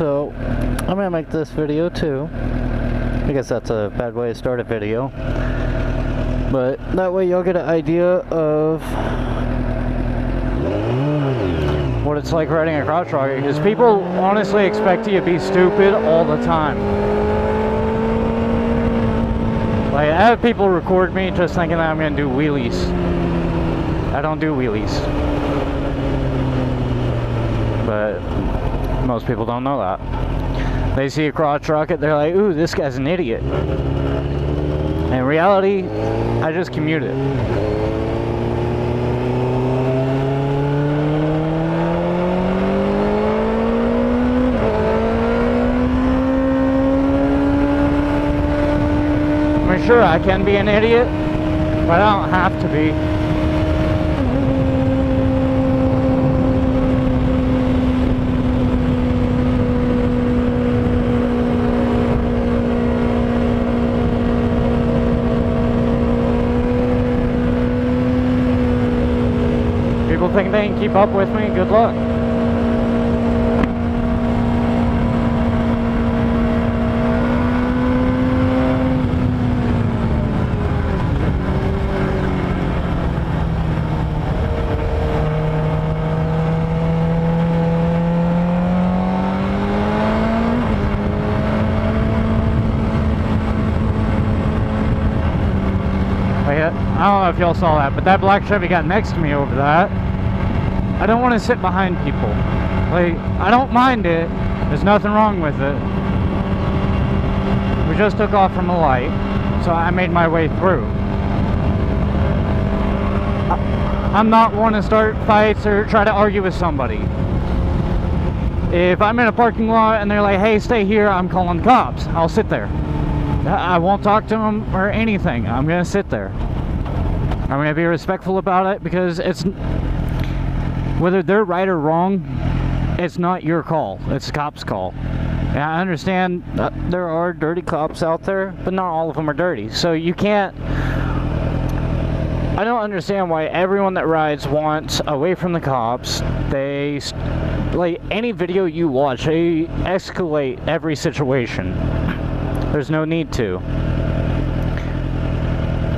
So, I'm gonna make this video too. I guess that's a bad way to start a video. But that way you'll get an idea of what it's like riding a crotch rocket. Because people honestly expect you to be stupid all the time. Like, I have people record me just thinking that I'm gonna do wheelies. I don't do wheelies. But most people don't know that. They see a crotch rocket, they're like, ooh, this guy's an idiot. In reality, I just commute it. I mean, sure, I can be an idiot, but I don't have to be. Think they can keep up with me? Good luck. I don't know if y'all saw that, but that black Chevy got next to me over that. I don't want to sit behind people. Like, I don't mind it. There's nothing wrong with it. We just took off from a light, so I made my way through. I'm not one to start fights or try to argue with somebody. If I'm in a parking lot and they're like, hey, stay here, I'm calling the cops. I'll sit there. I won't talk to them or anything. I'm going to sit there. I'm going to be respectful about it because it's... whether they're right or wrong, it's not your call. It's the cop's call. And I understand there are dirty cops out there, but not all of them are dirty. So you can't... I don't understand why everyone that rides wants away from the cops. They... like, any video you watch, they escalate every situation. There's no need to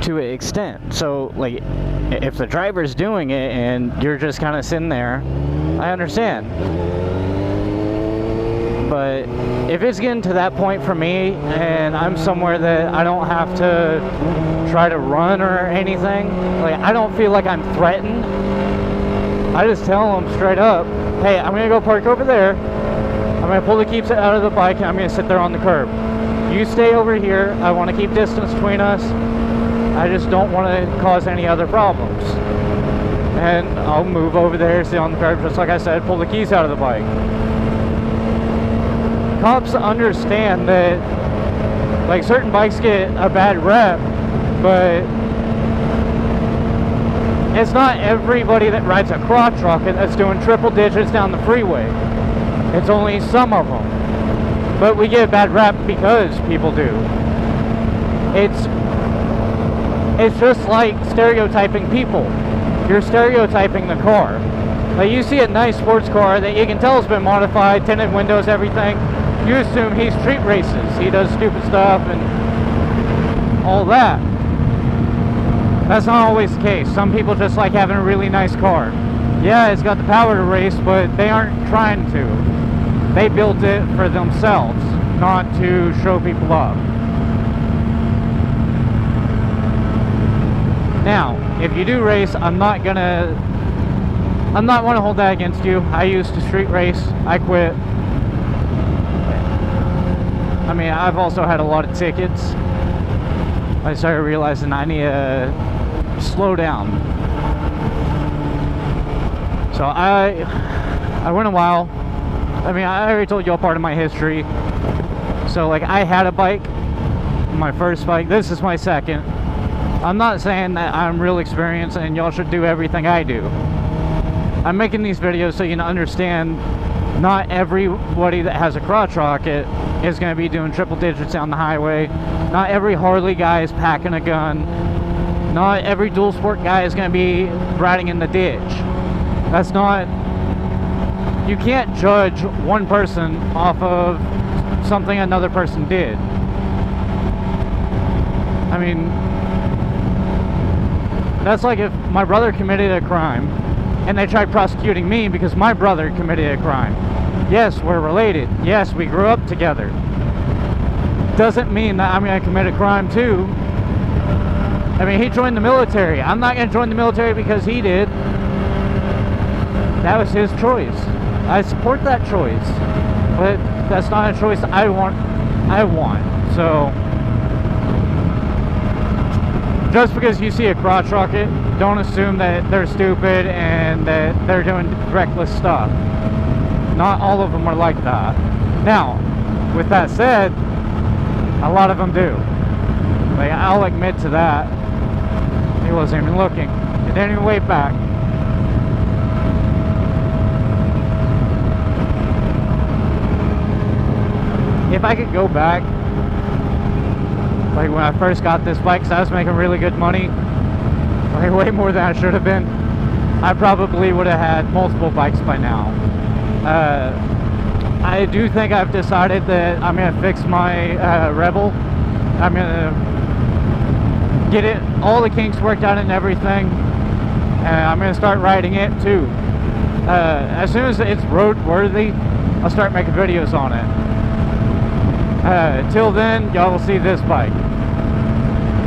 an extent. So, like, if the driver's doing it and you're just kind of sitting there, I understand. But if it's getting to that point for me and I'm somewhere that I don't have to try to run or anything, like, I don't feel like I'm threatened, I just tell them straight up, hey, I'm gonna go park over there, I'm gonna pull the keeps out of the bike and I'm gonna sit there on the curb. You stay over here, I want to keep distance between us, I just don't want to cause any other problems. And I'll move over there, sit on the curb, just like I said, pull the keys out of the bike. Cops understand that, like, certain bikes get a bad rep, but it's not everybody that rides a crotch rocket that's doing triple digits down the freeway. It's only some of them. But we get a bad rep because people do. It's just like stereotyping people. You're stereotyping the car. Like, you see a nice sports car that you can tell has been modified, tinted windows, everything. You assume he street races. He does stupid stuff and all that. That's not always the case. Some people just like having a really nice car. Yeah, it's got the power to race, but they aren't trying to. They built it for themselves, not to show people up. Now, if you do race, I'm not want to hold that against you. I used to street race. I quit. I mean, I've also had a lot of tickets. I started realizing I need to slow down. So I went a while. I mean, I already told you all part of my history. So, like, I had a bike, my first bike. This is my second. I'm not saying that I'm real experienced and y'all should do everything I do. I'm making these videos so you can understand not everybody that has a crotch rocket is going to be doing triple digits down the highway. Not every Harley guy is packing a gun. Not every dual sport guy is going to be riding in the ditch. That's not you can't judge one person off of something another person did. I mean, that's like if my brother committed a crime and they tried prosecuting me because my brother committed a crime. Yes, we're related. Yes, we grew up together. Doesn't mean that I'm going to commit a crime too. I mean, he joined the military. I'm not going to join the military because he did. That was his choice. I support that choice, but that's not a choice I want. So, just because you see a crotch rocket, don't assume that they're stupid and that they're doing reckless stuff. Not all of them are like that. Now, with that said, a lot of them do. Like, I'll admit to that. He wasn't even looking. He didn't even wave back. If I could go back, like when I first got this bike, because I was making really good money, like way more than I should have been, I probably would have had multiple bikes by now. I do think I've decided that I'm going to fix my Rebel. I'm going to get it, all the kinks worked out and everything, and I'm going to start riding it too. As soon as it's road worthy, I'll start making videos on it. Till then, y'all will see this bike.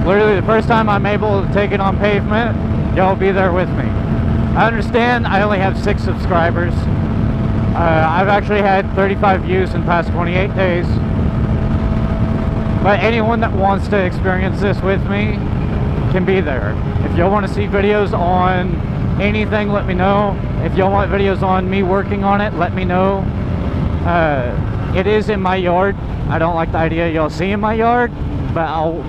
Literally the first time I'm able to take it on pavement, y'all will be there with me. I understand I only have 6 subscribers. I've actually had 35 views in the past 28 days. But anyone that wants to experience this with me can be there. If y'all want to see videos on anything, let me know. If y'all want videos on me working on it, let me know. It is in my yard. I don't like the idea y'all see in my yard, but I'll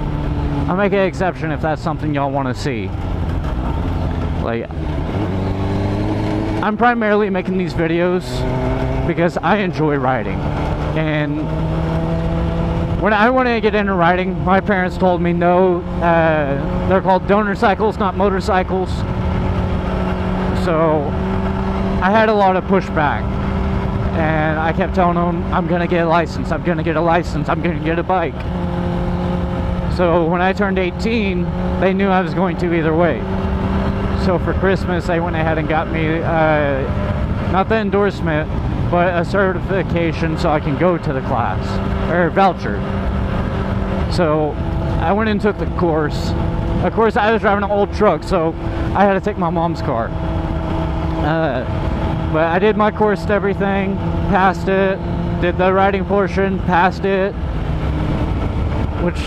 make an exception if that's something y'all want to see. Like, I'm primarily making these videos because I enjoy riding, and when I wanted to get into riding, my parents told me no, they're called donor cycles, not motorcycles. So I had a lot of pushback, and I kept telling them, I'm gonna get a license, I'm gonna get a license, I'm gonna get a bike. So when I turned 18, they knew I was going to either way. So for Christmas, they went ahead and got me, not the endorsement, but a certification so I can go to the class, or voucher. So I went and took the course. Of course, I was driving an old truck, so I had to take my mom's car. But I did my course and everything, passed it, did the riding portion, passed it, which,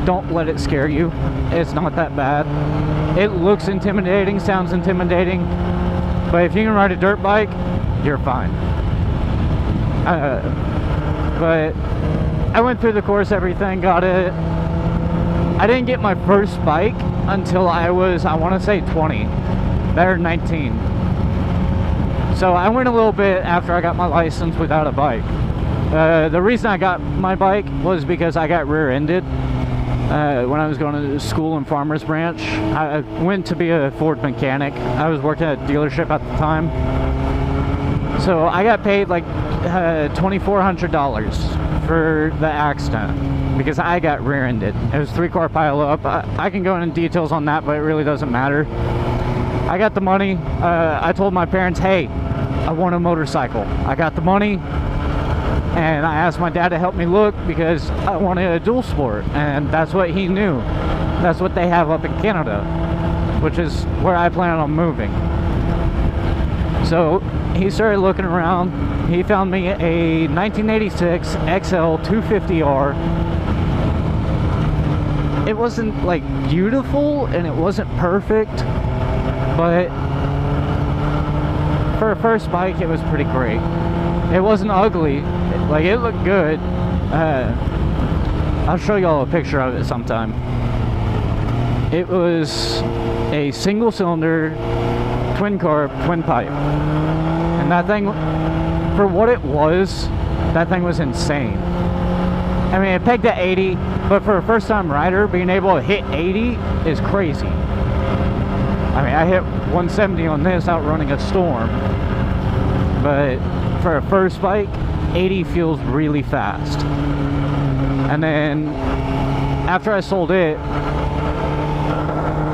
don't let it scare you. It's not that bad. It looks intimidating, sounds intimidating, but if you can ride a dirt bike, you're fine. But I went through the course, everything, got it. I didn't get my first bike until I was, I want to say 20, or 19. So I went a little bit after I got my license without a bike. The reason I got my bike was because I got rear-ended when I was going to school in Farmers Branch. I went to be a Ford mechanic. I was working at a dealership at the time. So I got paid like $2,400 for the accident because I got rear-ended. It was a 3-car pile-up. I can go into details on that, but it really doesn't matter. I got the money. I told my parents, hey, I want a motorcycle. I got the money, and I asked my dad to help me look because I wanted a dual sport, and that's what he knew. That's what they have up in Canada, which is where I plan on moving. So he started looking around. He found me a 1986 XL 250R. It wasn't like beautiful and it wasn't perfect, but for a first bike, it was pretty great. It wasn't ugly, like it looked good. I'll show y'all a picture of it sometime. It was a single cylinder, twin carb, twin pipe. And that thing, for what it was, that thing was insane. I mean, it pegged at 80, but for a first time rider, being able to hit 80 is crazy. I mean, I hit 170 on this out running a storm. but for a first bike, 80 feels really fast. And then after I sold it,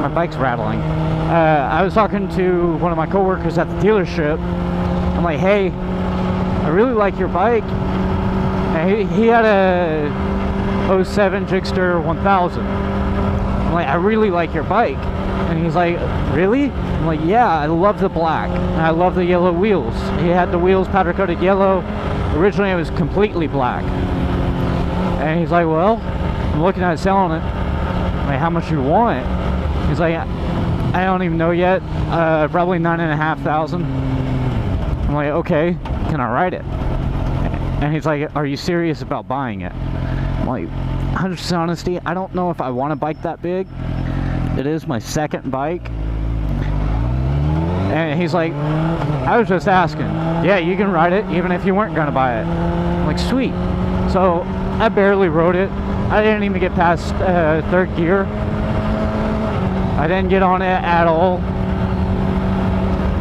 my bike's rattling. I was talking to one of my coworkers at the dealership. I'm like, hey, I really like your bike. And he had a 07 Gigster 1000. I'm like, I really like your bike. And he's like, really? I'm like, yeah, I love the black. And I love the yellow wheels. He had the wheels powder coated yellow. Originally it was completely black. And he's like, well, I'm looking at selling it. I'm like, how much you want? He's like, I don't even know yet. Probably 9,500. I'm like, okay, can I ride it? And he's like, are you serious about buying it? I'm like, 100% honesty, I don't know if I want a bike that big. It is my second bike. And he's like, I was just asking. Yeah, you can ride it even if you weren't gonna buy it. I'm like, sweet. So I barely rode it. I didn't even get past third gear. I didn't get on it at all.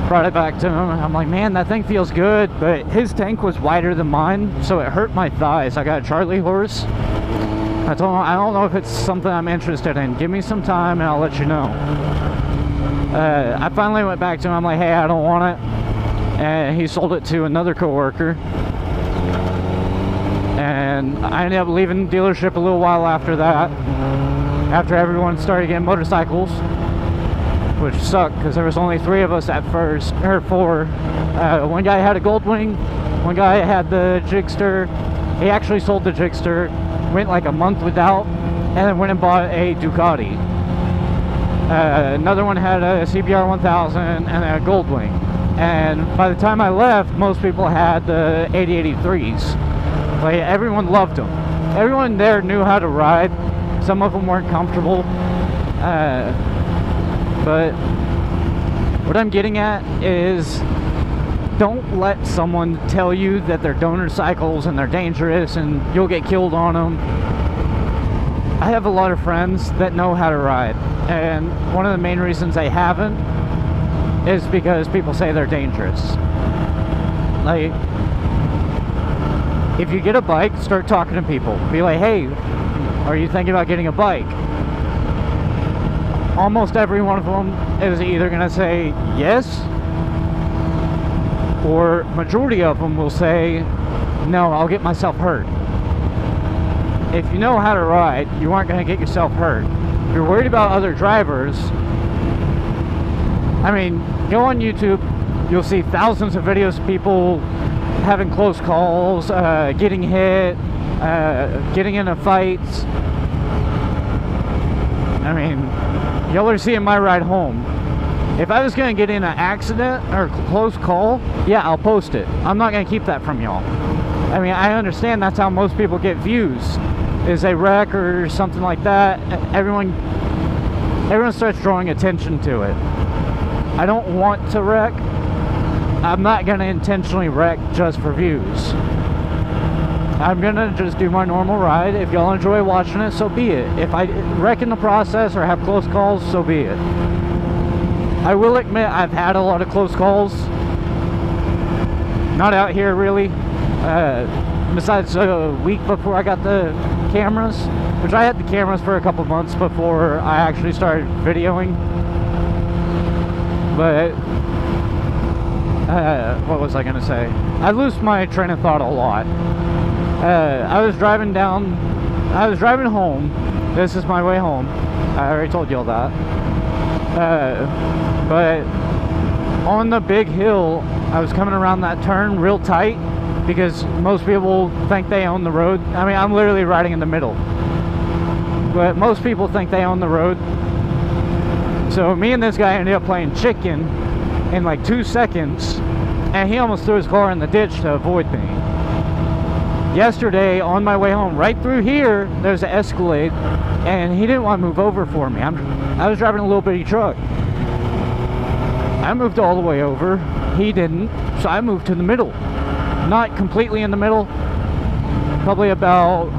Brought it back to him. I'm like, man, that thing feels good, but his tank was wider than mine, so it hurt my thighs. I got a Charlie horse. I told him, I don't know if it's something I'm interested in. Give me some time and I'll let you know. I finally went back to him. I'm like, hey, I don't want it. And he sold it to another coworker. And I ended up leaving the dealership a little while after that. After everyone started getting motorcycles. Which sucked because there was only 3 of us at first, or 4. One guy had a Goldwing, one guy had the Gigster. He actually sold the Gigster, went like a month without, and then went and bought a Ducati. Another one had a CBR 1000 and a Goldwing. And by the time I left, most people had the 8083s. Like, everyone loved them. Everyone there knew how to ride. Some of them weren't comfortable. But what I'm getting at is, don't let someone tell you that they're donor cycles and they're dangerous and you'll get killed on them. I have a lot of friends that know how to ride, and one of the main reasons they haven't is because people say they're dangerous. Like, if you get a bike, start talking to people. Be like, hey, are you thinking about getting a bike? Almost every one of them is either going to say yes, or majority of them will say, no, I'll get myself hurt. If you know how to ride, you aren't going to get yourself hurt. If you're worried about other drivers, I mean, go on YouTube, you'll see thousands of videos of people having close calls, getting hit, getting into fights. I mean, y'all are seeing my ride home. If I was going to get in an accident or a close call, yeah, I'll post it. I'm not going to keep that from y'all. I mean, I understand that's how most people get views, is a wreck or something like that. Everyone starts drawing attention to it. I don't want to wreck. I'm not going to intentionally wreck just for views. I'm going to just do my normal ride. If y'all enjoy watching it, so be it. If I wreck in the process or have close calls, so be it. I will admit I've had a lot of close calls. Not out here, really. Besides a week before I got the cameras, which I had the cameras for a couple months before I actually started videoing. But what was I gonna say? I lose my train of thought a lot. I was driving home. This is my way home. I already told you all that. But on the big hill, I was coming around that turn real tight because most people think they own the road. I mean, I'm literally riding in the middle. But most people think they own the road. So me and this guy ended up playing chicken in like 2 seconds, and he almost threw his car in the ditch to avoid me. Yesterday, on my way home, right through here, there's an Escalade, and he didn't want to move over for me. I was driving a little bitty truck. I moved all the way over. He didn't, so I moved to the middle. Not completely in the middle, probably about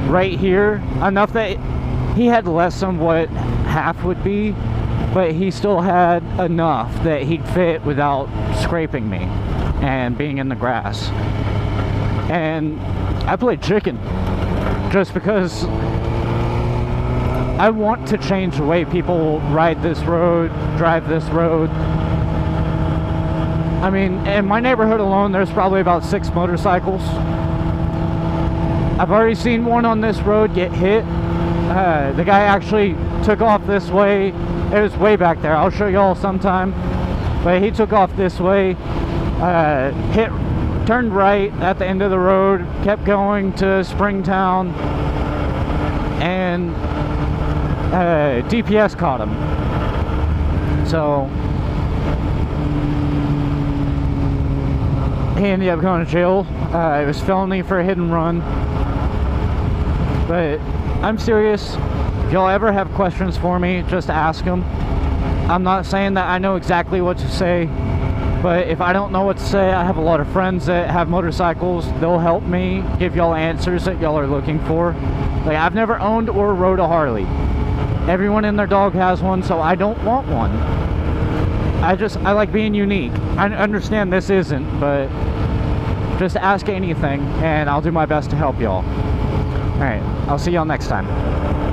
right here, enough that he had less than what half would be, but he still had enough that he'd fit without scraping me. and being in the grass. And I played chicken just because I want to change the way people ride this road, drive this road. I mean, in my neighborhood alone, there's probably about 6 motorcycles. I've already seen one on this road get hit. The guy actually took off this way. It was way back there. I'll show y'all sometime. But he took off this way, turned right at the end of the road, kept going to Springtown, and DPS caught him. So he ended up going to jail. It was felony for a hit and run. But I'm serious. If y'all ever have questions for me, just ask them. I'm not saying that I know exactly what to say, but if I don't know what to say, I have a lot of friends that have motorcycles. They'll help me give y'all answers that y'all are looking for. Like, I've never owned or rode a Harley. Everyone and their dog has one, so I don't want one. I like being unique. I understand this isn't, but just ask anything and I'll do my best to help y'all. Alright, I'll see y'all next time.